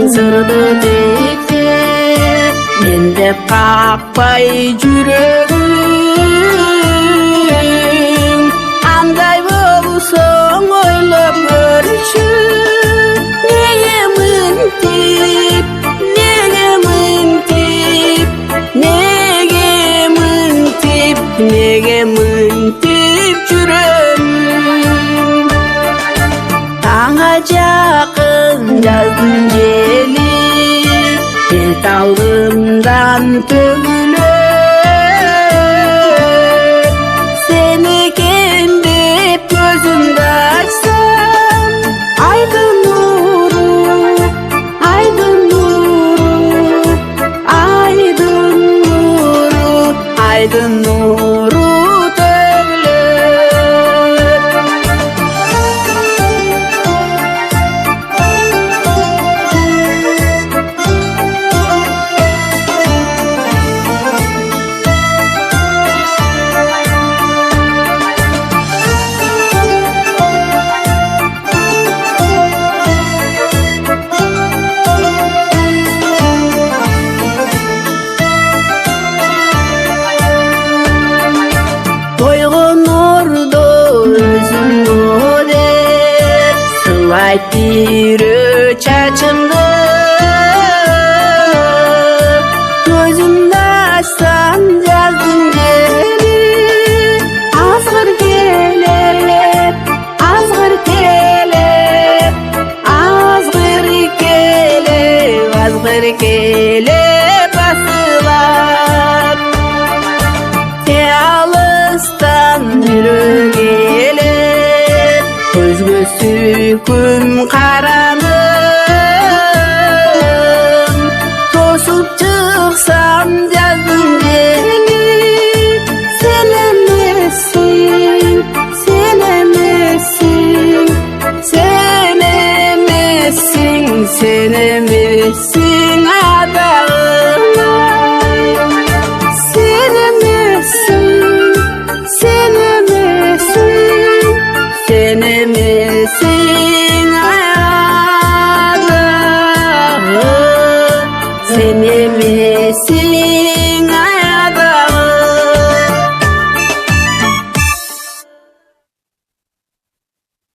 sırdı deyipti, mende kakpay yüreğim. Anday bolsoň oýlap görüşü, nege mintip, nege mintip, nege mintip, nege mintip yüreğim. Taňa jakyn jazdın gelip, bet aldymdan tөгülüp, seni kendip gözümde açsam, aydın nuru, aydın nuru, aydın nuru, aydın nuru tөгülüp. Toygun ordu özüm godep, sıvayt biri çaçımdı. Gözümde açsam jazdın gelip, azgır kelep, azgır kelep, azgır kelep, azgır kelep asılar. Te alystan yürü gelip, gözgö süýküm karanım. Tosup çıksam jazdın gelip, sen emesin, sen emesin, sen emesin, sen emesin adağım. Sen emesin, sen emesin, sen emesin adağım. Sen emesin